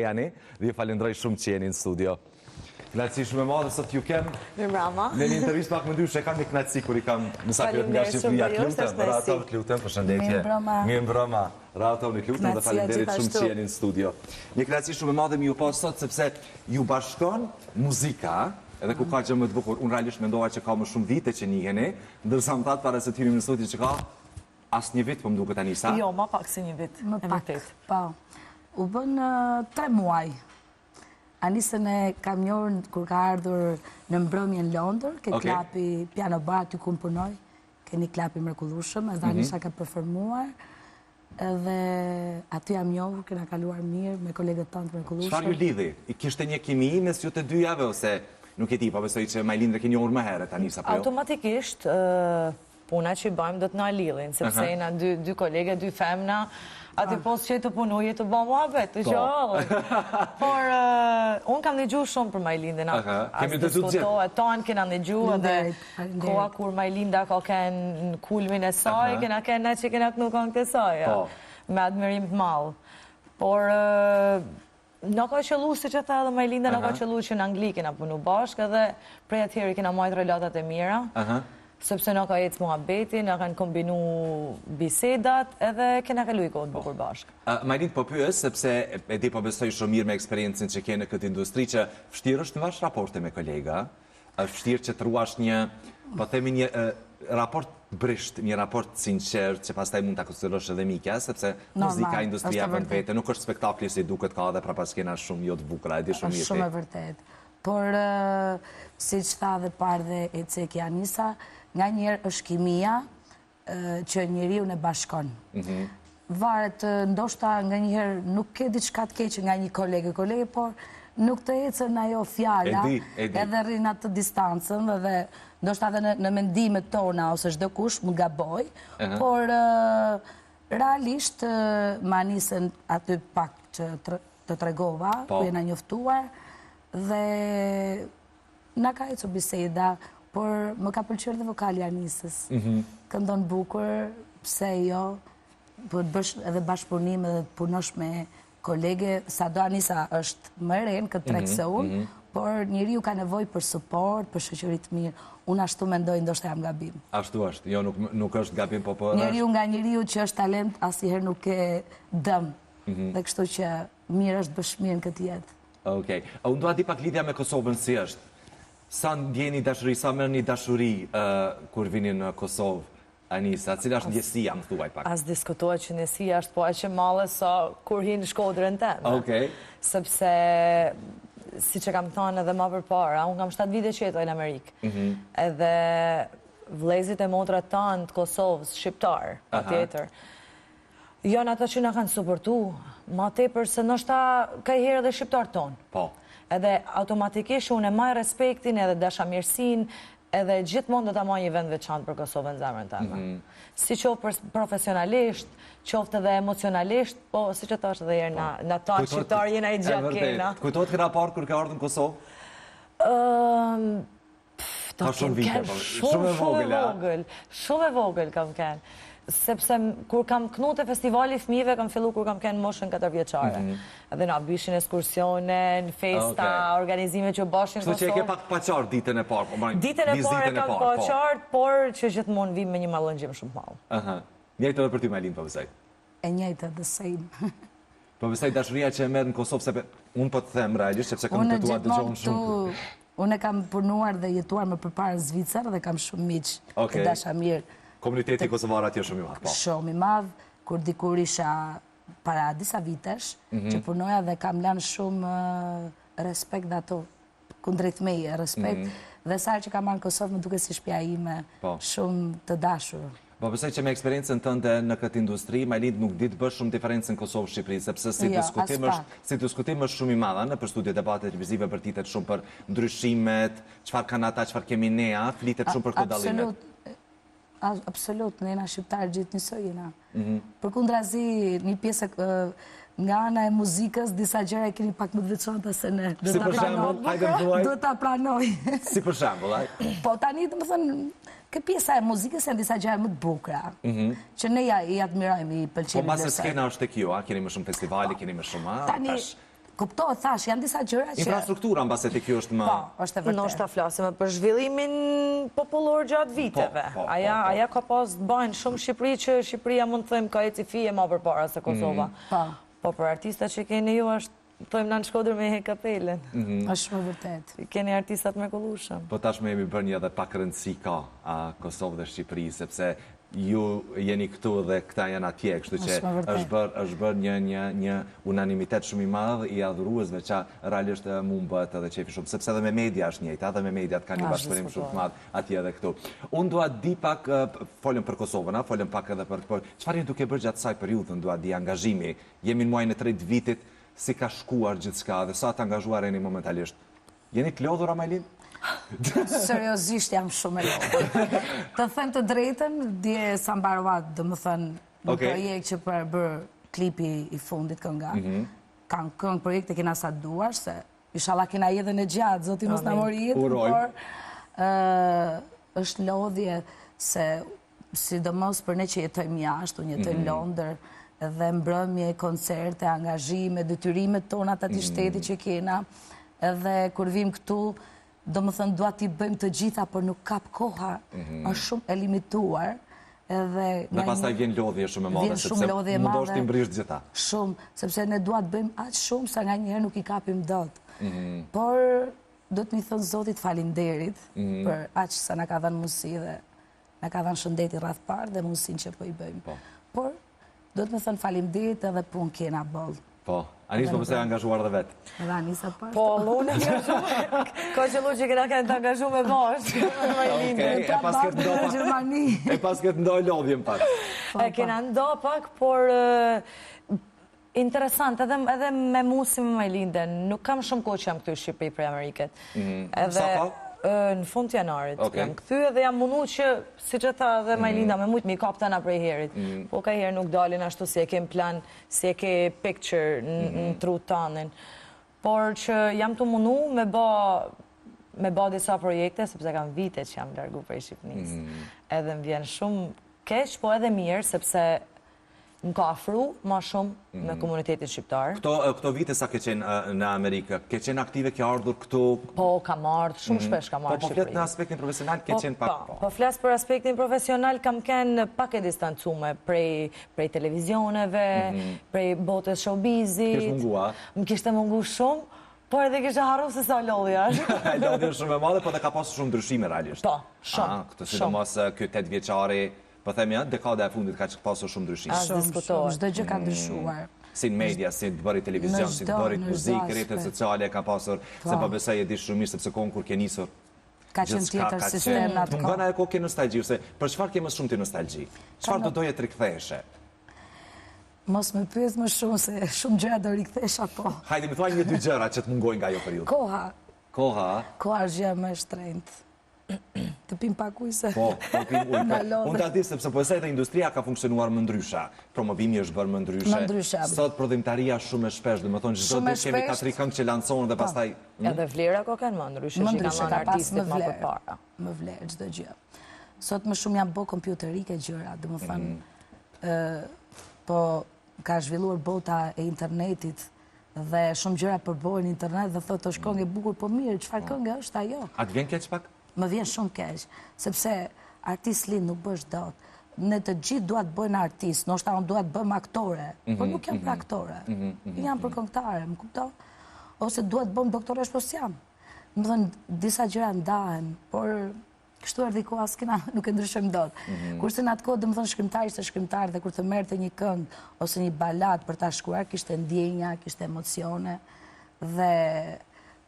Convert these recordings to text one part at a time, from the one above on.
Jani, dhe ju falenderoj shumë që jeni në studio. Knatësi shumë e madhe sot ju kem. Mirëmbrëma. Në një intervistë pak më ndryshe kam një knatësi kur i kam mysafirët nga Shqipëria. Të lutem, përshëndetje. Mirëmbrëma. Rato, në lutem dhe falenderit shumë që jeni në studio. Një knatësi shumë e madhe mi ju pas sot sepse ju bashkon muzika, edhe ku ka gjë më të bukur. Unë realisht mendova që ka më shumë vite që njiheni, ndërsa më thatë para se të hyrim në studio që ka asnjë vit, po më duket Anisa. Jo, më pak se një vit. Më pak, po. U bën 3 muaj. Anisën e kam njohur kur ka ardhur në mbrëmje në Londër, ke klapi Piano Bar, aty ku punoj, ke një klapi mrekullueshëm, edhe Anisa ka performuar, edhe aty jam njohur, kena kaluar mirë me kolegët tanë të mrekullueshëm. Çfarë ju lidhi? Kishte një kimi mes ju të dyjave ose nuk e di, po besoj që Majlindre keni njohur më herët Anisa apo jo? Automatikisht puna që i bëjmë do të na lidhin, sepse jena dy kolege, dy femna. Ati pos që të punuje të ba muhabet, të gjallë. Por, unë kam në gjuhë shumë për Majlindin. Kemi të diskutohet, tonë kena në gjuhë, dhe koha kur Majlinda ka kënë në kulmin e saj, kena kënë ne që kena kënu kënë këtë saj, me admirim të malë. Por, në ka qëllu, si që tha edhe Majlinda, në ka qëllu që në Angli kena punu bashkë, edhe prej atjeri kena majtë relatat e mira. Sepse në ka jetë muhabeti, në kanë kombinu bisedat, edhe kena kalu i kohët bukur bashkë. Majlind po pyes, sepse e di po besoj shumë mirë me eksperiencin që ke në këtë industri, që vështirë është në vash raporte me kolega, vështirë që të ruash një, po themi një raport brisht, një raport sinqert, që pastaj mund të konsiderosh edhe mikja, sepse muzika, industria vën vete, nuk është spektakli si duket ka dhe pra pas kena shumë jo të bukra, e di shumë mirë. Shumë e vërtet. Por, si që tha dhe parë dhe e ceki Anisa, nga njerë është kimia që njeriu në bashkon. Varet, ndoshta nga njerë nuk ke diçka të keqe nga një kolege, por nuk të ecën ajo fjala, edhe rrin atë distancën, dhe ndoshta edhe në mendimet tona, ose çdo kush mund gaboj, por realisht ma nisën aty pak që të tregova, ku jena njoftuar, dhe na ka ecur biseda, por më ka pëlqyer dhe vokali Anisës. Këndon bukur, pse jo, po të bësh edhe bashkëpunim edhe të punosh me kolege, sado Anisa është më e renë këtë tregë se unë, por njeriu ka nevojë për suport, për shoqëri të mirë. Unë ashtu mendoj, ndoshta jam gabim. Ashtu është, jo nuk është gabim, po është... Njeriu nga njeriu që është talent, asnjëherë nuk e dëm. Dhe kështu që mirë është bësh mirë në këtë jetë. Okej. Unë dua di pak lidhja me Kosovën si është. Sa ndjeni dashuri, sa merrni dashuri kur vini në Kosovë, Anisa? Cila është ndjesia, më thuaj pak? As diskutohet që ndjesia është po aq e madhe sa kur hi në Shkodrën tënde. Okej. Sepse, si që kam thënë edhe më përpara, unë kam 7 vite që jetoj në Amerikë. Edhe vëllezërit e motrat tanë të Kosovës, shqiptar, patjetër, janë ata që na kanë suportu, ma tepër se ndoshta kajherë edhe shqiptar tonë. Po. Edhe automatikisht unë e maj respektin edhe dashamirësin, edhe gjithmonë do ta maj një vend veçantë për Kosovën në zemrën tënde. Si qoftë profesionalisht, qoftë edhe emocionalisht, po si që thashë edhe herë na tanë shqiptar jena i gjatë kena. Kujtohet këna parë kur ka ardhur në Kosovë? Ka shumë vite, shumë e vogël kam kenë. Sepse kur kam knu të festivali fëmijëve, kam fillu kur kam kenë moshën 4 vjeçare. Edhe na byshin ekskursione, në festa, organizime që bashkë në Kosovë. Kështu që e ke pak paqartë ditën e parë. Ditën e parë e kam paqartë, por që gjithmonë vim me një mallëngjim shumë të madh. Njëjtë edhe për ty, Majlind, po besoj. E njëjtë, the same. Po besoj dashuria që e merr në Kosovë, sepse unë po të them realisht, sepse kam jetuar dëgjon shumë. Unë kam punuar dhe jetuar më përpara në Zvicër dhe kam shumë miq të dashamirë. Komuniteti kosovar atje shumë i madh, po. Shumë i madh, kur dikur isha para disa vitesh, që punoja dhe kam lënë shumë respekt dhe ato, kundrejt meje, respekt, dhe sa që kam marrë në Kosovë më duket si shtëpia ime, shumë të dashur. Po besoj që me eksperiencën tënde në këtë industri, Majlind nuk di të bësh shumë diferencën Kosovë-Shqipëri, sepse si diskutim është shumë i madh, në për studio debate televizive bërtitet shumë për ndryshimet, çfarë kanë ata, çfarë kemi ne, flitet shumë për këto dallime. Absolut, ne jena shqiptarë gjithë njësoj jena. Përkundrazi, një pjesë nga ana e muzikës, disa gjëra e keni pak më të veçanta se ne. Si për shembull, hajde më thuaj. Do ta pranoj. Si për shembull, Po tani domethënë, kë pjesa e muzikës janë disa gjëra më të bukura. Që ne i admirojmë, i pëlqejmë. Po masë skena është tek ju, keni më shumë festivale, keni më shumë. Tani Kuptohet, thash, janë disa gjëra që... Infrastruktura, në base të kjo është më... Po, është e vërtet. Nështë ta flasim për zhvillimin popullor gjatë viteve. Aja ka pas të bajnë shumë Shqipëri që Shqipëria mund të thëjmë ka eci fije ma për para se Kosova. Po për artistat që keni ju është thëjmë në Shkodër me he kapelen. është më vërtet. Keni artistat me kollushëm. Po tashme jemi bërë një edhe pak rëndësi ka Kosovë dhe Shqipëri, sepse ju jeni këtu dhe këta janë atje, kështu që është bërë një unanimitet shumë i madhë i adhuruesve që realisht mu më bëhet edhe qefi shumë, sepse edhe me media është njëjtë, edhe me mediat ka një bashkëpunim shumë të madhë atje dhe këtu. Unë dua di pak, folëm për Kosovën, folëm pak edhe për çfarë jeni duke bërë gjatë saj periudhën, dua di angazhimi, jemi në muajin e 3 vitit, si ka shkuar gjithçka dhe sa të angazhuar jeni momentalisht. Jeni të lodhur, Amailin? Seriozisht jam shumë e lodhur. Të them të drejtën, dje sa mbaruat, do më thënë, në projekt që për bërë klipi i fundit kënga. Kanë këngë projekte kena sa duar, se inshallah kena jedhën e gjatë, zoti mos na mori jetë, por është lodhje se sidomos për ne që jetojmë jashtë, unë jetoj në Londër, dhe mbrëmje, koncerte, angazhime, detyrimet tona të ati shteti që kena, edhe kur vim këtu, do më thënë, dua t'i bëjmë të gjitha, por nuk kap koha, është shumë e limituar. Në pastaj vjen lodhje shumë e madhe, sepse mundosh t'i mbrisht gjitha. Shumë, sepse ne dua të bëjmë aq shumë, sa nga njëherë nuk i kapim dot. Por, do t'mi thënë Zotit falinderit, për aq sa na ka dhënë mundësi dhe na ka dhënë shëndeti rreth parë dhe mundësinë që po i bëjmë. Por, do t'mi thënë falinderit edhe punë kena boll. Po, Anis po përse e angazhuar dhe vetë? Edhe Anisa partë? Po, unë e angazhuar. Ka që lu që këna kënë të angazhu me bashkë. E pas këtë ndoj lodhjem pak. E kena ndo pak, por interesant, edhe me mu si me Majlinden, nuk kam shumë kohë që jam këtu i Shqipëri për Ameriket. Sa pa? Në fund të janarit. Jam këthy edhe jam mundu që, si që tha dhe Majlinda, me mujtë mi kap të nga prej herit. Po ka herë nuk dalin ashtu si e kem plan, si e ke picture në tru tanin. Por që jam të mundu me ba disa projekte, sepse kam vite që jam largu prej Shqipënis. Edhe më vjen shumë keq, po edhe mirë, sepse më ka afru ma shumë me komunitetin shqiptar. Këto vite sa ke qenë në Amerikë, ke qenë aktive, ke ardhur këtu? Po, kam ardhur, shumë shpesh kam ardhur Shqipëri. Po flet në aspektin profesional, ke qenë pak? Po flet për aspektin profesional, kam qenë pak e distancume prej televizioneve, prej botës showbizit. Kishtë mungua? Më kishtë mungu shumë, por edhe kishtë harru se sa lodhja. Lodhja shumë e madhe, po dhe ka pasur shumë ndryshime realisht. Po, shumë. Këtë sidomos këtë 8 vjeçari, po themi, dekada e fundit ka që pasur shumë ndryshime. Shumë, çdo gjë ka ndryshuar. Si në media, si të bëri televizion, si të bëri muzikë, rrjetet sociale ka pasur, se po besoj e di shumë mirë sepse kohën kur ke nisur. Ka qenë tjetër sistem në atë kohë. Më bëna e kohë ke nostalgji, ose për çfarë ke më shumë ti nostalgji? Çfarë do doje të riktheheshe? Mos më pyes më shumë se shumë gjëra do rikthesha po. Hajde më thuaj 1-2 gjëra që të mungojnë nga ajo periudhë. Koha. Koha? Koha është gjë më e shtrenjtë. Të pim pak ujë se... Po, pim ujë. Unë ta di sepse po e se dhe industria ka funksionuar më ndrysha. Promovimi është bërë më ndryshe. Më ndryshe. Sot prodhimtaria shumë e shpesh, dhe më thonë çdo ditë kemi 4 këngë që lancohen dhe pastaj... Edhe vlera ko kanë më ndryshe, që ka marrë artistit më përpara. Më vlerë çdo gjë. Sot më shumë janë bë kompjuterike gjëra, dhe më thënë, po ka zhvilluar bota e internetit dhe shumë gjëra përbohen në internet dhe thotë është këngë e bukur, po mirë, çfarë këngë është ajo? A të vjen keq pak? Më vjen shumë keq, sepse artist lind nuk bësh dot. Ne të gjithë duat bëjnë artist, ndoshta unë duat bëjmë aktore, por nuk jam për aktore. Jam për këngëtare, më kupton? Ose duat bëjmë doktoresh, po s'jam. Më thënë, disa gjëra ndahen, por kështu erdhi koha s'kena, nuk e ndryshojmë dot. Kurse në atë kohë, dhe më thënë, shkrimtar ishte shkrimtar, dhe kur të merrte një këngë ose një balad për ta shkruar, kishte ndjenja, kishte emocione, dhe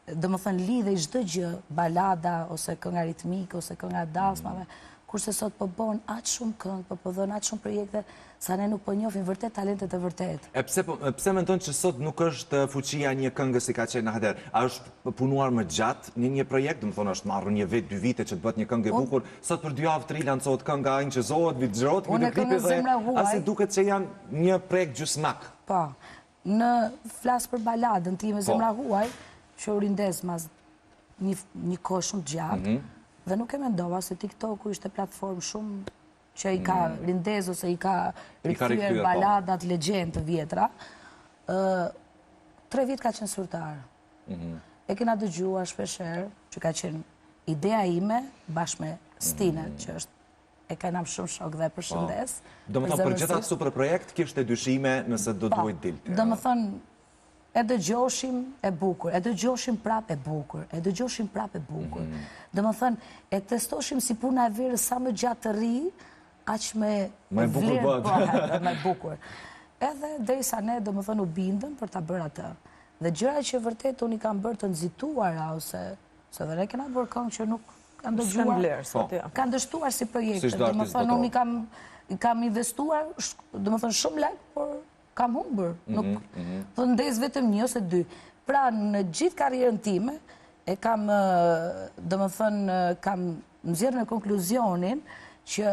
do më thënë lidhe i çdo gjë, balada, ose kënga ritmike, ose kënga dasmave, kurse sot po bën aq shumë këngë, po dhën aq shumë projekte, sa ne nuk po njohim vërtet talentet e vërtet. E pse mendon që sot nuk është fuqia një këngë si ka qenë atëherë? A është punuar më gjatë në një projekt, do të thonë është marrë 1 vit, 2 vite që të bëhet një këngë e bukur, sot për 2 javë 3 lancohet kënga, inqëzohet, videohet, videoklipi dhe as i duket se janë një projekt gjysmak. Po. Në flas për baladën time Zemra Huaj, që u rindes mas një kohë shumë gjatë, dhe nuk e mendova se TikToku ishte platformë shumë që i ka rindes ose i ka rikthyer baladat legjend të vjetra. 3 vit ka qenë zyrtar. E kena dëgjuar shpesher që ka qenë ideja ime bashkë me Stine, që është e ka nam shumë shok dhe përshëndes. Do më thonë, për gjitha të super projekt, kishte dyshime nëse do të vojt dilë. Do më thonë, e dëgjoshim e bukur, e dëgjoshim prap e bukur, e dëgjoshim prap e bukur. Do më thonë, e testoshim si puna e verës sa më gjatë të ri, aq me vlerë me bukur. Edhe derisa ne, do më thonë, u bindëm për ta bërë atë. Dhe gjëra që vërtet unë i kam bërë të nxituara, ose dhe ne kena bërë këngë që nuk kanë dëgjuar, kanë dështuar si projekte. Do më thonë, unë i kam investuar, do më thonë, shumë lek, por kam humbër. Dhe ndez vetëm 1 ose 2. Pra, në gjithë karrierën time, e kam, do më thonë, kam nxjerrë në konkluzionin që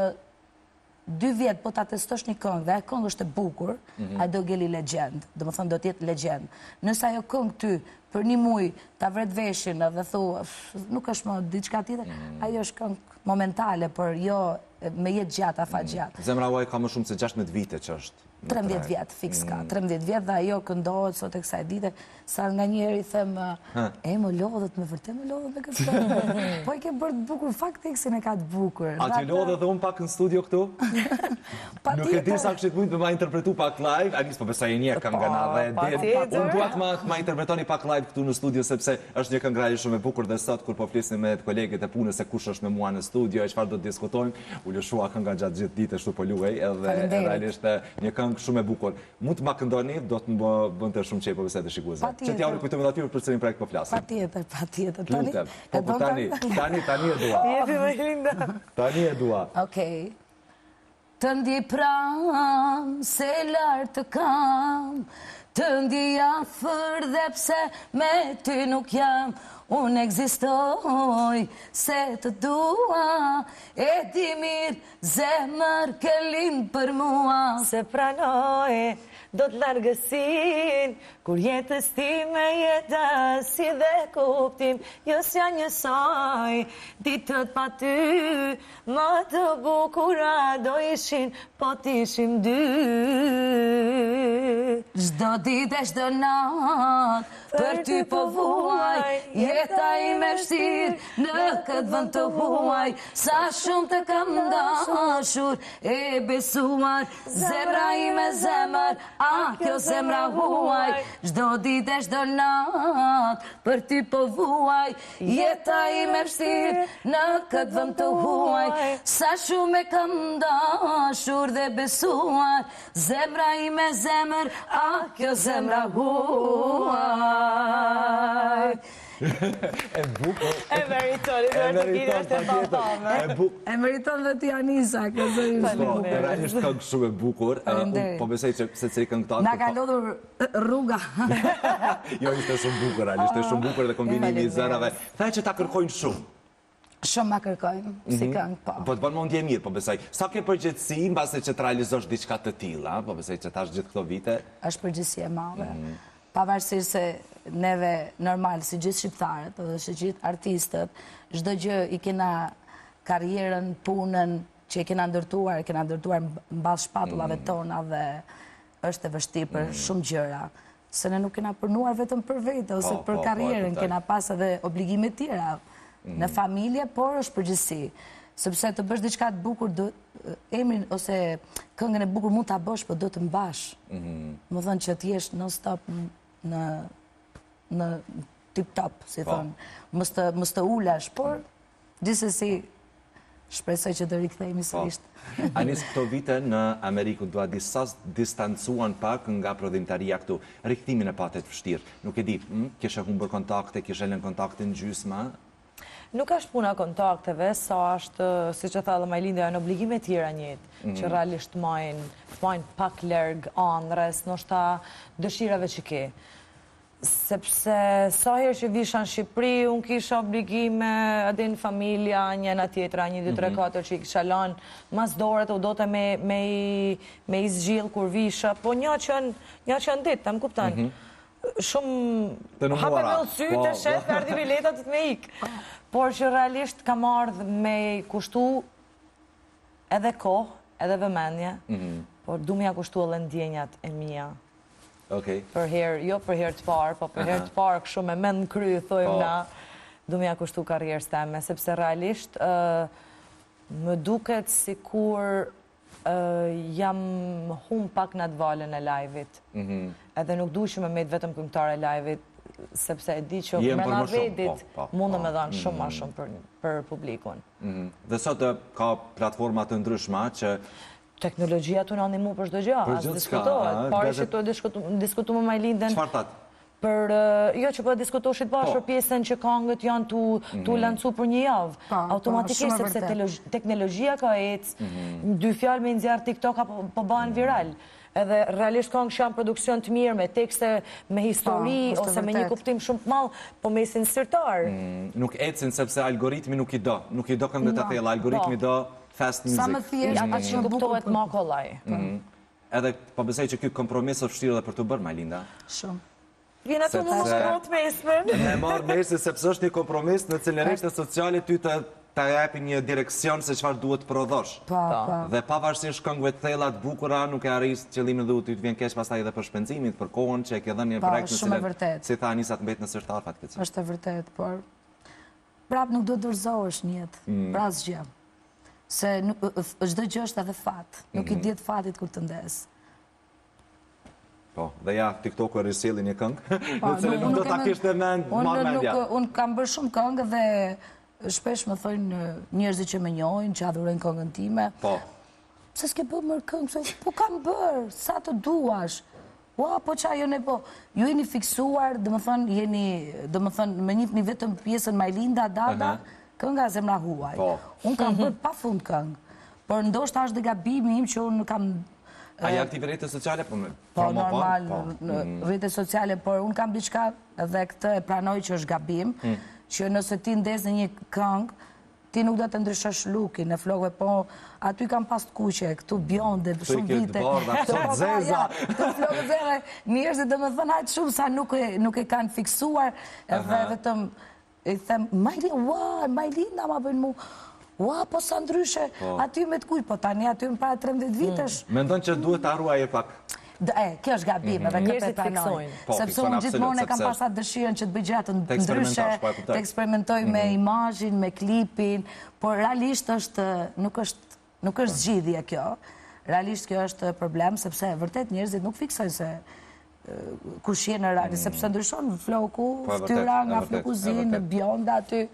2 vjetë po ta testosh një këngë, dhe e këngë është e bukur, a do geli legend, do më thonë do tjetë legend. Nësa jo këngë ty, për një muj, ta vret veshin dhe thu, nuk është më diçka tjetër, ajo është këngë momentale, për jo me jetë gjatë, afa gjatë. Zemra Huaj ka më shumë se 16 vite që është. 13 vjetë, fix ka, 13 vjetë, dhe ajo këndohet sot e kësaj dite, sa nga njeri them, më lodhët, me vërtet më lodhët me këtë këngë. Po i ke bërë të bukur, fakt tekstin e ka të bukur. A të lodhët dhe unë pak në studio këtu? Nuk e di sa kështë mund të ma interpretu pak live, a njësë po besoj e një këngë nga dhe unë duat ma interpretoni pak live këtu në studio, sepse është një këngërali shumë e bukur dhe sot, kur po flisni me kolegët e punës se kush është me mua në studio, e çfarë do të diskutojmë, u lëshua kënga gjatë gjithë ditë ashtu po luaj, edhe realisht një këngë shumë e bukur. Mund të ma këndoni, do të më bënte shumë qej po besoj të shikuesve. Që t'ja u kujtojmë aty për cilin projekt po flasim. Patjetër. Lutem. Po tani e dua. Jepi më linda. Tani e dua. Okej. Të ndjej pram, se lartë të kam, të ndjej afër dhe pse me ty nuk jam, unë egzistoj, se të dua, e di mirë, zemër ke lind për mua. Se pranoj, do të largësin, kur jetës ti me jetës, si dhe kuptim, jo s'ja njësoj, ditët pa ty, më të bukura do ishin, po t'ishim 2. Çdo ditë e çdo natë, për ty po vuaj, jeta ime vështirë, në këtë vend të huaj, sa shumë të kam dashur, e besuar, zemra ime zemër, kjo zemra huaj, çdo ditë e çdo natë, për ty po vuaj, jeta ime vështirë, në këtë vend të huaj, sa shumë e kam dashur dhe besuar, zemra ime zemër, kjo zemra huaj. E bukur. E meriton, E meriton dhe ti Anisa, këzërish. E realisht këngë shumë e bukur, po besoj që se cili këngëtar... Na ka lodhur rruga. Jo, ishte shumë bukur, realisht, ishte shumë bukur dhe kombinimi i zërave. Thaj që ta kërkojnë shumë. Shumë ma kërkojnë, si këngë, po. Po të bënë mund je mirë, po besoj. Sa ke përgjithësi, në base që të realizosh diçka të tilla, po besoj që tash gjithë këto vite? Është përgjithësi e madhe. Pavarësisht se neve normal, si gjithë shqiptarët, dhe si gjithë artistët, çdo gjë i kena karrierën, punën, që i kena ndërtuar mbas shpatullave tona dhe është e vështirë për shumë gjëra. Se ne nuk kena përnuar vetëm për vete, ose për karrierën, kena pas edhe obligime tjera në familje, por është përgjithësi. Sepse të bësh diçka të bukur, emrin ose këngën e bukur mund ta bësh, por do të mbash. Më thënë që t'jesh non-stop në tip-top, si thonë. Mës të ulesh, por gjithsesi shpresoj që do rikthehemi sërish. Anis, këto vite në Amerikë do a distancuan pak nga prodhimtaria këtu. Rikthimin e patet vështirë. Nuk e di, kishe humbur kontakte, kishe lënë kontakte në gjysma? Nuk është puna kontakteve, sa është, si që tha dhe Majlinda, janë obligime tjera njëtë, që realisht majnë pak lërgë anres, nështë dëshirave që ke. Sepse sa herë që visha në Shqipëri, unë kisha obligime, adin familja, njëna tjetra, 1, 2, 3, 4 që i kisha lanë, mas doret u dote me i zgjil kur visha, po një që në ditë, të më kuptan. Shumë hape me lësy të shef, erdi biletat të me ikë. Por që realisht kam ardhë me kushtu edhe kohë, edhe vëmendje, por du me ja kushtu edhe ndjenjat e mija. Për herë, jo për herë të parë, po për herë të parë kështu me mend në kry, thojmë na, du me ja kushtu karrierës teme, sepse realisht më duket si kur jam hum pak në atë valën e live-it. Edhe nuk du që me met vetëm këngëtare e live-it, sepse e di që mrena vedit mundë me dhanë shumë ma shumë për publikun. Dhe sot ka platforma të ndryshma që... Teknologjia të në animu për shdo gjë, asë diskutohet. Pari që të diskutu me Majlindën... Qfar tatë? Jo që po diskutoshit bashkë për pjesën që kangët janë të lancu për një javë. Automatikisht, sepse teknologjia ka ecë, dy fjalë me nxjerr TikTok po banë viral. Edhe realisht këngë që janë produksion të mirë, me tekste, me histori, ose me një kuptim shumë të malë, po me si nësirtar. Nuk ecin sepse algoritmi nuk i do këngët e thella, algoritmi do fast music. Sa më thjesht, atë që kuptohet ma kollaj. Edhe po besoj që ky kompromis është vështirë edhe për të bërë, Majlinda. Shumë. Vjena të më shkrot me ismen. Me marrë mesin, sepse është një kompromis në cilën rrjetet sociale ty të jepi një direkcion se çfarë duhet të prodhosh. Dhe pavarësisht këngëve të thella të bukura, nuk e arris qëllimin dhe ty të vjen keq pastaj edhe për shpenzimin, për kohën që e ke dhënë një projekt në cilën si tha Anisa të mbet në sirtar fatkeqësisht. Është e vërtet, por prap nuk do të dorëzohesh në jetë, për asgjë. Se çdo gjë është edhe fat, nuk i diet fatit kur të ndes. Po, dhe ja, TikTok-u e risjeli një këngë, në cilën nuk do ta kishte mend marrë mendja. Unë kam bërë shumë këngë dhe shpesh më thojnë njerëzit që më njohin, që adhurojnë këngën time. Po. Pse s'ke bërë më këngë? Po kam bërë, sa të duash. Ua, po qa jo ne po. Ju jeni fiksuar, dhe më thënë, me një vetëm pjesën Majlinda, Dada, kënga Zemra Huaj. Unë kam bërë pa fund këngë. Por ndoshta është dhe gabimi im që unë kam... A janë aktive rrjetet sociale? Po, normal, rrjetet sociale, por unë kam diçka dhe këtë e pranoj që është gabim, që nëse ti ndes në një këngë, ti nuk do të ndryshosh lookin e flokëve, po aty kam pas të kuqe, këtu bjonde, shumë vite. Këtu zeza. Këtu flokët zere, njerëzit dhe me thënë hajtë shumë sa nuk e kanë fiksuar, edhe vetëm i them, Majlinda ma bëjnë mu, ua, po sa ndryshe, aty me të kuj, po tani aty më para 13 vitesh. Mendon që duhet të arruaj e pak? Kjo është gabim, edhe këtë e pranoj. Sepse unë gjithmonë e kam pasat dëshirën që të bëj gjatë ndryshe, të eksperimentoj me imazhin, me klipin, por realisht nuk është zgjidhje kjo. Realisht kjo është problem, sepse vërtet njerëzit nuk fiksojnë se kush je në realisht, sepse ndryshon floku, ftyra nga flokuzinë, bjonda aty.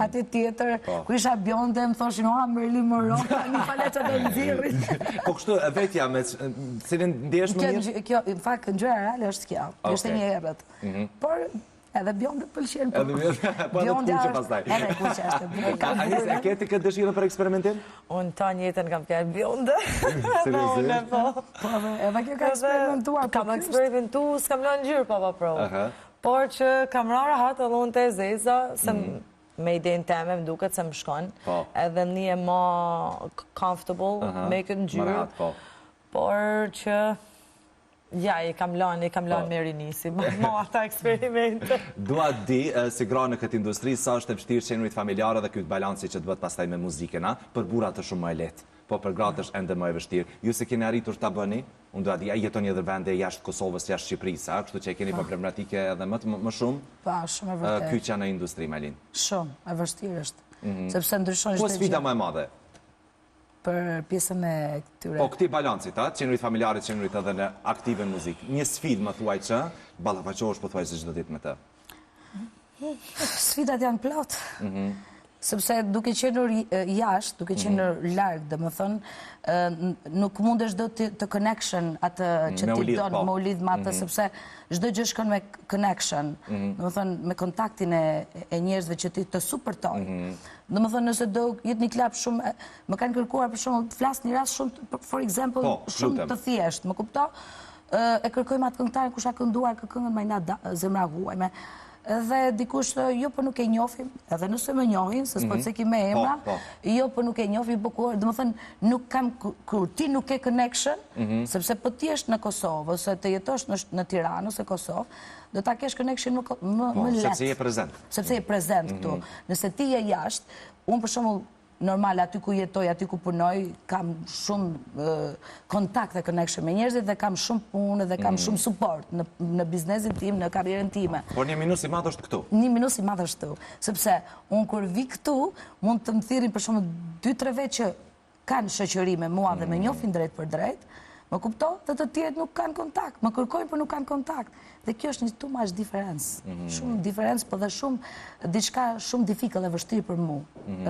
Ati tjetër, ku isha bjonde, më thoshin, Merlin Monroe, një faleqa dhe nëzirit. Po kështu, e vetja, me cilin ndjesh më mirë? Kjo, në fakt, në gjëra reale është kjo, është një herët. Por, edhe bjonde pëlqen. Edhe bjonde kuqe pastaj. Edhe kuqe është. Anis, e keti këtë dëshirë për eksperimentim? Unë ta njëtën kam kërë bjonde. Seriosisht? Po, edhe kjo ka eksperimentuar. Kam eksperimentu, s'kam lënë gjyrë, pa provë. Por që kam rara hatë edhe unë të zeza, me idejnë teme, më duket se më shkon, edhe një e ma comfortable, me këtë në gjyrë, por që, ja, i kam lanë me rinisi, ma ata eksperimente. Dua di, si gra në këtë industri, sa është e vështirë qenurit familjare dhe këtë balansi që të bëtë pastaj me muzikena, për burat është shumë më e letë, po për gratë është ende më e vështirë. Ju se keni arritur të bëni, unë doa di, jeton një dhe vende jashtë Kosovës, jashtë Shqipërisë, kështu që e keni problematike edhe më shumë? Pa, shumë e vërtet. Kyqja në industri, Majlin? Shumë, e vështirë është. Sepse ndryshon Po sfida më e madhe? Për pjesën e këtyre. Po këti balancit, qenurit familjarit, qenurit edhe në aktive në muzikë. Një sfid më thuaj që, ballafaqohesh po thuaj se çdo ditë me të. Sfidat janë plot. Sepse duke qenur jashtë, duke qenur largë, dhe më thënë, nuk mundesh do të connection atë që ti donë më u lidh me atë, sepse çdo gjë shkon me connection, dhe më thënë, me kontaktin e njerëzve që ti të supportoj. Dhe më thënë, nëse do jetë një klap shumë, më kanë kërkuar për shumë, të flasë një rast shumë, for example, shumë të thjeshtë, më kupto, e kërkojmë atë këngëtarin kush a kënduar këngën Majlinda Zemra Huaj, edhe dikush jo për nuk e njofim, edhe nëse më njohin, se s'po të se ki me emra, jo për nuk e njofim, dhe më thënë, nuk kam, kur ti nuk e connection, sepse për ti është në Kosovë, ose të jetosh në Tiranë, ose Kosovë, do ta kesh connection më letë. Sepse je prezent. Sepse je prezent këtu. Nëse ti je jashtë, unë për shumë normal, aty ku jetoj, aty ku punoj, kam shumë kontakte connection me njerëzit dhe kam shumë punë dhe kam shumë support në biznesin tim, në karrierën time. Por një minus i madh është këtu. Një minus i madh është këtu, sepse unë kur vi këtu, mund të më thirrin për shumë 2-3 vetë që kanë shoqëri me mua dhe me njohin drejt për drejt, më kupto, dhe të tjerët nuk kanë kontakt, më kërkojnë për nuk kanë kontakt. Dhe kjo është një too much difference. Shumë difference, po dhe shumë, diçka shumë difficult e vështirë për mu.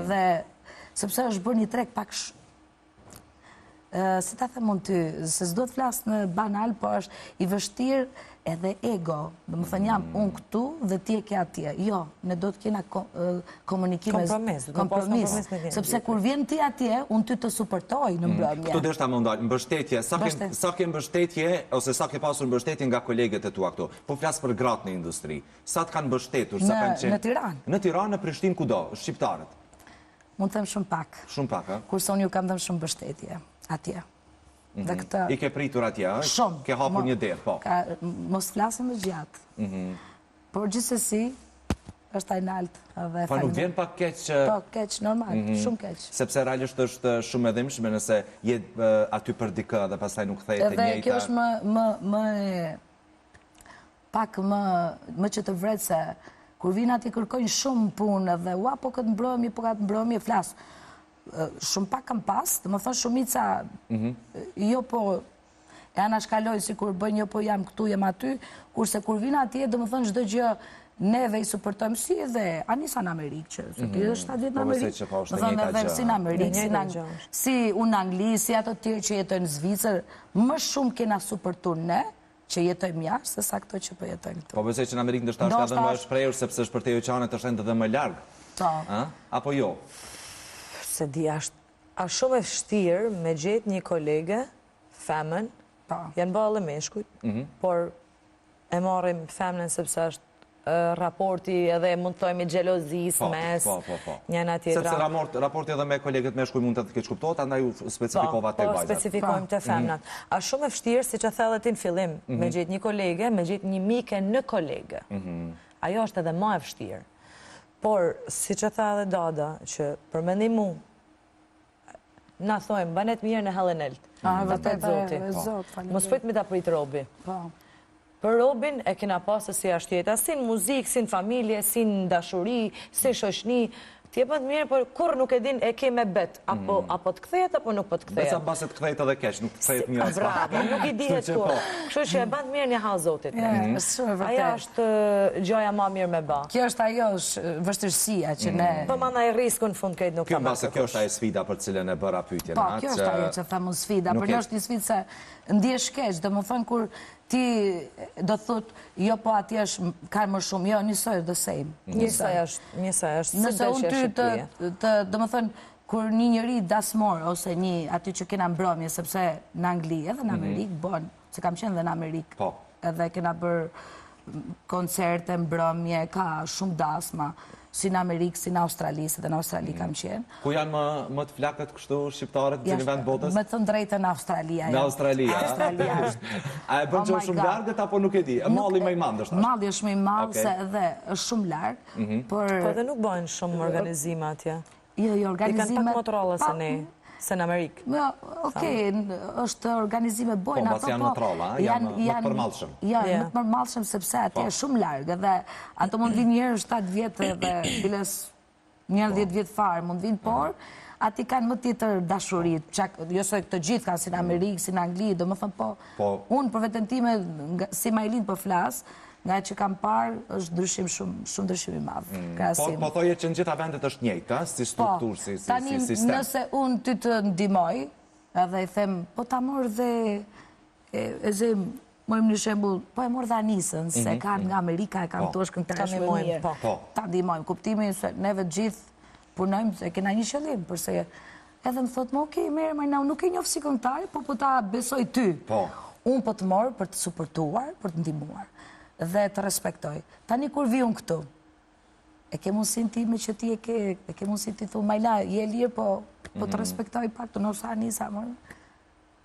Dhe, sepse është bërë një treg pak si ta them unë ty, se s'do të flasë në banal, po është i vështirë edhe ego. Dhe më thënë jam unë këtu dhe ti e ke atje. Jo, ne do të kena komunikime... Kompromis. Sepse kur vjen ti atje, unë ty të supportoj në mbrëmje. Këtu dhe është ta mundaj, mbështetje, sa ke mbështetje, ose sa ke pasur mbështetje nga kolegët e tua këtu? Po flasë për gratë në industri. Sa të kanë mbështetur? Në Tiranë. Në Tiranë, në Prishtinë, kudo? Shqiptarët? Mund të them shumë pak. Shumë pak, a? Kurse unë ju kam dhënë shumë mbështetje atje. I ke pritur atje, a? Shumë. Ke hapur një derë, po. Mos flasim më gjatë. Por gjithsesi, është ajnalt. Pa nuk vjen pak keq... Po, keq, normal, shumë keq. Sepse realisht është shumë edhimshme nëse jetë aty për dikë dhe pastaj nuk thejt e njejta. Edhe kjo është pak më që të vretë se kur vinë ati kërkojnë shumë punë dhe ua, po këtë mbrëmje, po këtë mbrëmje, flasë. Shumë pak kam pas, dhe më thonë shumica, jo po e anashkaloj si kur bëjnë, jo po jam këtu, jam aty, kurse kur vinë atje, dhe më thonë çdo gjë neve i supportojmë si edhe Anisa në Amerikë, që ti është 7 vjetë në Amerikë, më thonë edhe si në Amerikë, si unë në Angli, si ato tjerë që jetojnë në Zvicër, më shumë kena supportu ne, që jetojmë jashtë, se sa këto që po jetojmë këtu. Po besoj që në Amerikë ndështë është edhe më shprehur, sepse është për te oqanet është edhe më largë. Apo jo? Se di, është shumë e vështirë me gjetë një kolege, femën, janë bëllë meshkujt, por e marrim femën sepse është raporti edhe mund të thojmë i gjelozis mes njëna tjetra. Sepse raporti edhe me kolegët meshkuj mund të keq kuptohet, andaj u specifikova të vajzat. Po, specifikojmë të femnat. A shumë e vështirë, si që thellët në fillim, me gjetë një kolege, me gjetë një mike në kolege. Ajo është edhe ma e vështirë. Por, si që tha edhe Dada, që për mendim mu, na thojmë, banet mirë në Helenelt. Vërtet zoti. Mos pëjtë mi ta pritë Robi. Për Robin e kena pasë si ashtjeta, si në muzikë, si në familje, si në dashuri, si në shoshni. Ti e pëtë mirë, por kur nuk e din e ke me betë, apo të kthejet, apo nuk po të kthejet. Besa pas e të kthejet edhe keq, nuk të kthejet një aspa. Bravo, nuk i dihet kur. Kështu që e bandë mirë një hazotit. Aja është gjoja ma mirë me ba. Kjo është ajo vështërsia që ne... Po mana e risku në fund krejt nuk ka marrë. Kjo është ajo sfida për cilën e bëra pyetjen. Po, kjo është ajo që thamë sfida, për në është një sfida se ndjesh keq, dhe më thënë kur ti do të thot, jo po ati është ka më shumë, jo njësoj the same. Njësoj është, nëse unë ty do më thënë, kur një njëri dasmor, ose një aty që kena mbrëmje, sepse në Angli edhe në Amerikë, bon, se kam qenë dhe në Amerikë, edhe kena bërë koncerte, mbrëmje, ka shumë dasma, si në Amerikë, si në Australi, se dhe në Australi kam qenë. Ku janë më të flakët kështu shqiptarët në vend botës? Me të ndrejtë në Australia. Në Australia? A e bën që është shumë largët, apo nuk e di? Malli më i madh është? Malli është më i madh, se edhe është shumë largë. Po edhe nuk bëjnë shumë organizime atje. Jo, organizime... I kanë pak motoralla se ne. Se në Amerikë. Okej, është organizime bojnë. Po, pas janë në trolla, janë më të përmallshëm. Janë më të përmallshëm sepse atje është shumë largë dhe ato mund vinë njerë 7 vjetë dhe biles njerë 10 vjetë farë mund vinë, por ati kanë më tjetër dashurit. Jo se të gjithë kanë si në Amerikë, si në Angli, do më thëmë po, unë për vetën time, si Majlin për flasë, nga që kam parë, është drëshim shumë drëshim i madhë. Po thoje që në gjitha vendet është njëjtë, si strukturë, si sistem. Tani, nëse unë ty të ndimoj, edhe i them, po ta morë dhe, e zem, mojmë një shembull, po e morë dhe Anisën, se kanë nga Amerika, e kanë të është këngëtarë shumë mirë. Ta ndimojmë, kuptimi, se neve gjithë punojmë, se kena një qëllim, përse edhe më thotë, më okej, mirë, ma nuk e njofë si këngëtarë, po ta besoj ty. Unë po të morë për të supportuar, për të ndimuar dhe të respektoj. Tani kur vi unë këtu, e ke mundësin ti me që ti e ke mundësin ti thu, Majla, je lirë, po të respektoj pak të nësa Anisa,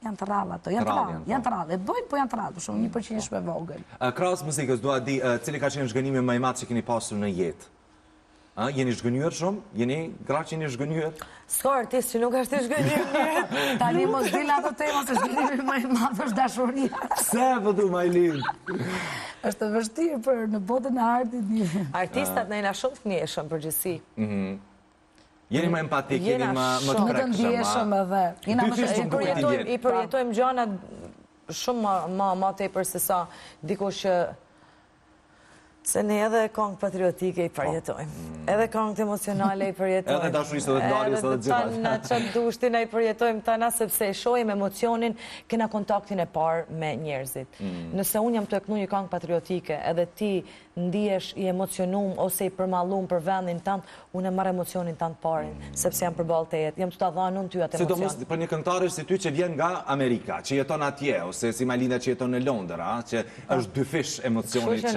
janë të rallë ato, janë të rallë, e bojnë, po janë të rallë, shumë 1% shme vogël. Krahas muzikës, dua di, cili ka qenë zhgënimi më i madh që keni pasur në jetë? Jeni zhgënjur shumë? Jeni gra që jeni zhgënjur? S'ka artist që nuk është zhgënjur. Tani mos dil ato tema se zhgënjimi më i madh është dashuria. Pse vëdu Majlin? Është vështirë për në botën e artit. Artistat në jena shumë të njëshëm përgjithësi. Jeni më empatik, jeni më të Më të ndjeshëm edhe. I përjetojmë gjana shumë ma tepër se sa dikush që se ne edhe këngë patriotike i përjetojmë. Edhe këngët emocionale i përjetojmë. Edhe dashurisë dhe ndarjes edhe gjitha. Edhe në qatë dushtin e i përjetojmë tana sepse shojmë emocionin, kena kontaktin e parë me njerëzit. Nëse unë jam të eknu një këngë patriotike edhe ti ndihesh i emocionum ose i përmallum për vendin tant, unë e marr emocionin tant parin, sepse jam përballë tejet. Jam të ta dhënë unë ty atë emocion. Sidomos për një këngëtar si ty që vjen nga Amerika, që jeton atje, ose si Majlinda që jeton në Londër, që është dy fish emocioni që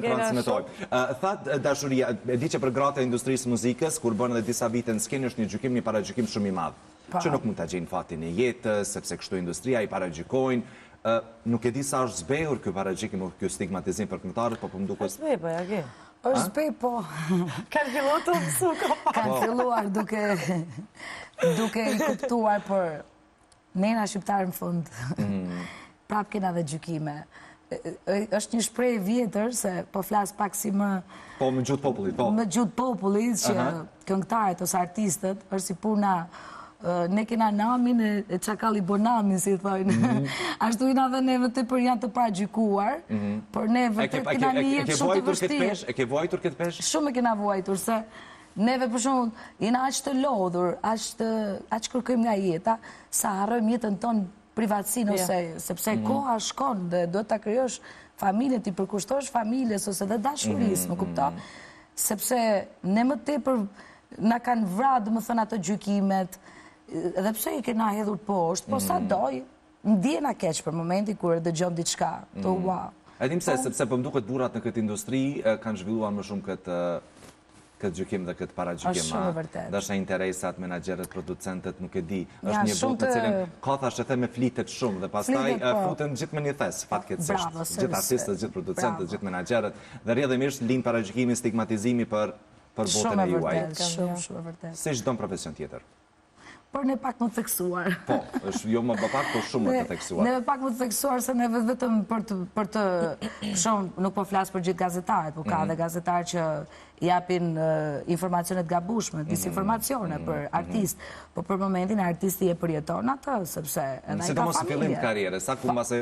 transmetojmë. Thatë dashuria, e di që për gratë e industrisë muzikës, kur bën edhe disa vite në skenë, është një gjykim, një paragjykim shumë i madh, që nuk mund ta gjejnë fatin e jetës, sepse kështu industria i paragjykojnë. Nuk e di sa është zbehur kjo paragjykim, kjo stigmatizim për këngëtarët, po më duket. Është zbej, po ja ke. Është zbej, po. Kanë filluar të mësu ka. Kanë filluar duke i kuptuar për nena shqiptarë në fund. Prap kena dhe gjykime. Është një shpreh vjetër, se po flas pak si më... Po, më gjutë popullit, po. Më gjutë popullit, që këngëtarët ose artistët, është si puna... Ne kena namin e çakalli bonamin, si thojnë. Ashtu jena dhe neve të për janë të paragjykuar, por ne vërtet kena një jetë shumë të vështirë. E ke vuajtur këtë peshë? Shumë e kena vuajtur, se neve për shumë jena aq të lodhur, aq kërkojmë nga jeta, sa harrojmë jetën tonë privatësinë, ose sepse koha shkon dhe duhet ta krijosh familje, ti përkushtosh familjes ose dhe dashurisë, më kupton? Sepse ne më tepër na kanë vrarë, domethënë ato gjykimet. Edhe pse i kena hedhur poshtë, po sa doj, ndjena keq për momentin kur dëgjon diçka, të ua. E dim se, sepse po më duket burrat në këtë industri kanë zhvilluar më shumë këtë gjykim dhe këtë paragjykim. Është shumë e vërtetë. Dashnë interesat, menaxherët, producentët, nuk e di. Është një botë në cilën ka thashë the me flitet shumë dhe pastaj futen gjithë me një thes, fatkeqësisht. Gjithë artistët, gjithë producentët, gjithë menaxherët dhe rrjedhimisht lind paragjykimi, stigmatizimi për botën e juaj. Shumë e vërtetë. Si çdo profesion tjetër. Por ne pak më të theksuar. Po, është jo më pak, po shumë më të theksuar. Ne pak më të theksuar, se ne vetëm për të shumë, nuk po flas për gjithë gazetarët, po ka dhe gazetarë që japin informacionet gabueshme, disinformacione për artist, po për momentin artisti e përjeton atë, sepse edhe ai ka familje. Sidomos në fillim të karrierës, sa ku mbase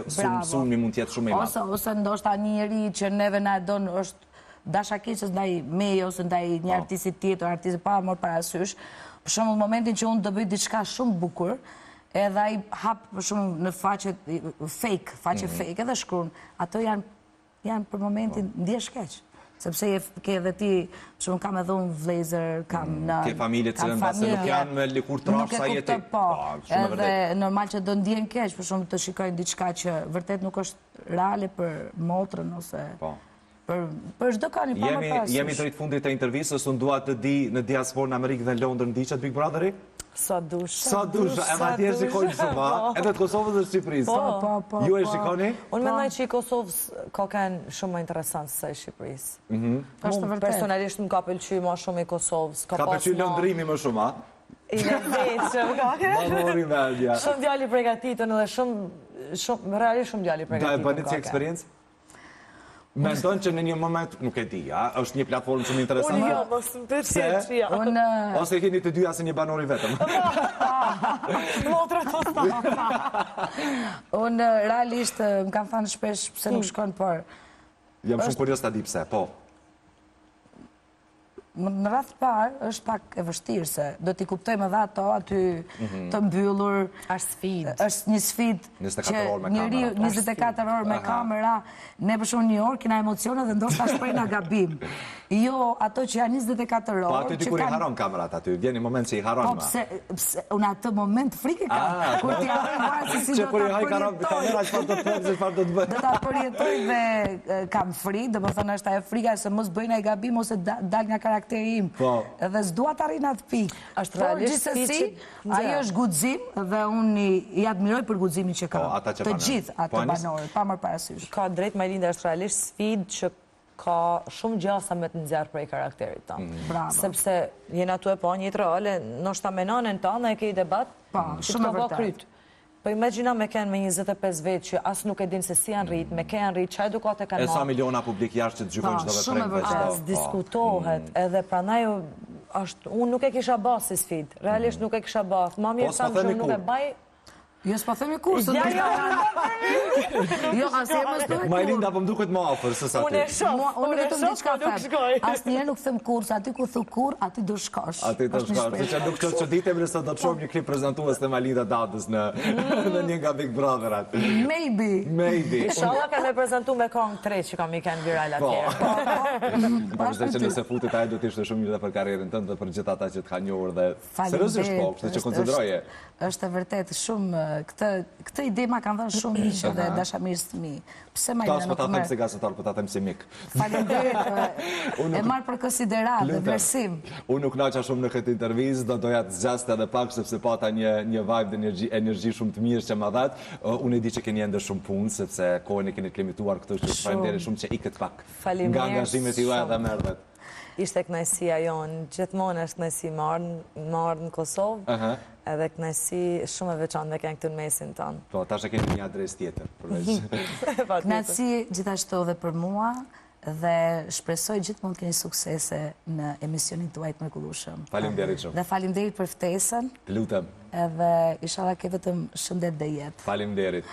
sulmi mund të jetë shumë i madh. Ose ndoshta një njerëz që neve na don është dashakeqës ndaj meje ose ndaj një artisti tjetër, artisti pa marrë parasysh. Për shumë, në momentin që unë do bëj diçka shumë bukur, edhe ai hap për shumë në faqe fake, edhe shkruan, ato janë për momentin ndjesh keq. Sepse ke edhe ti, shumë kam edhe unë vlezër, kam në... Ke familje që nëse nuk janë me likur trash sa jeti. Po, edhe normal që do ndjen keq, për shumë të shikojnë diçka që vërtet nuk është reale për motrën, ose... Për çdo kanë pa më pas. Jemi drejt fundit të intervistës, unë dua të di në diasporën në Amerikë dhe në Londër ndiqet Big Brotheri? Sa dush. Sa dush, e ma tjerë shikojnë shumë, edhe të Kosovës dhe Shqipërisë. Po. Ju e shikoni? Unë mendoj që i Kosovës ka kanë shumë më interesant se i Shqipërisë. Unë personalisht më ka pëlqyer më shumë i Kosovës. Ka pëlqyer lëndrimi më shumë, a? I lezetshëm, ka ke? Shumë djalë i përgatitur edhe shumë realisht shumë djalë i përgatitur. Da e bëni si eksperiencë? Mendon që në një moment, nuk e di, është një platformë shumë interesante. Unë jo, mos më pëlqen që ja. Ose keni të dyja se një banor i vetëm. Motra të sta. Unë realisht më kam thënë shpesh pse nuk shkon, por... Jam shumë kurioz ta di pse, po. Në radhë parë është pak e vështirë, se do t'i kuptojmë edhe ato aty të mbyllur. Është sfidë. Është një sfidë 24 orë me kamera. Ne për shumë një orë kena emocione dhe ndoshta shpreh nga gabim. Jo ato që janë 24 orë. Po aty ti kur i haron kamerat aty, vjen një moment që i haron. Po pse unë atë moment frikë kam. Kur ti haron se si do ta kamera çfarë do të thotë, çfarë do të bëj. Do ta përjetoj dhe kam frikë, domethënë është ajo frika se mos bëj ndaj gabim ose dal nga karakteri im. Edhe s'dua të arrin atë pikë. Është realisht gjithsesi, ajo është guxim dhe unë i admiroj për guximin që ka. Të gjithë ato banorët, pa marrë parasysh. Ka drejt Majlinda, është realisht sfidë që ka shumë gjasa me të nxjerrë prej karakterit tonë. Bravo. Sepse jena tu e po një të role, nështë me nanën tonë e ke i debat, shumë e vërtet. Po imagjina me kenë me 25 vetë që asë nuk e din se si janë rritë, me kenë rritë, qa edukate kanë E sa marrë. miliona publik jashtë që të gjykojnë çdo veprem. As diskutohet, edhe pranaj unë nuk e kisha ba si sfid, realisht nuk e kisha ba, ma mirë sa më shumë nuk e baj. Jo, s'po themi kursën. Jo, asë e mës duhet Majlinda, po më duket më afër se sa ti. Unë e shoh, Unë vetëm diçka them. Asë njerë nuk them kurs, aty ku thu kur, aty do shkosh. Aty do shkosh, se që nuk të ditem nëse do të shohim një klip prezantues të Majlinda Dadës në një nga Big Brotherat. Maybe. Inshallah ka me prezentu me kong 3 që kam i kanë viral atje. Po vështirë që nëse futet ai do të ishte shumë mirë dhe për karrierën tënde dhe për gjithë ata që të kanë njohur dhe seriozisht po, kështu që konsideroje. Është e vërtet shumë këtë ide ma kanë dhënë shumë miqë dhe dashamirës të mi. Pse ma Ta s'po ta them se gazetar, po ta them si mik. Faleminderit. E marr për konsiderat dhe vlerësim. Unë nuk naqa shumë në këtë intervizë, doja të zgjaste edhe pak sepse pata një vibe dhe energji shumë të mirë që ma dhat. Unë e di që keni ende shumë punë sepse kohën e keni të limituar këtu, që faleminderit shumë që ikët pak. Nga angazhimet juaja dhe merdhet. Ishte kënaqësia jonë, gjithmonë është kënaqësi marrë në Kosovë, edhe kënaqësi shumë e veçantë me kënë këtë në mesin tonë. Po, tash e keni një adres tjetër. Kënaqësi gjithashtu edhe për mua dhe shpresoj gjithmonë të keni suksese në emisionin tuaj të mrekullueshëm. Faleminderit shumë. Dhe faleminderit për ftesën. Të lutem. Edhe inshallah ke vetëm shëndet dhe jetë. Faleminderit.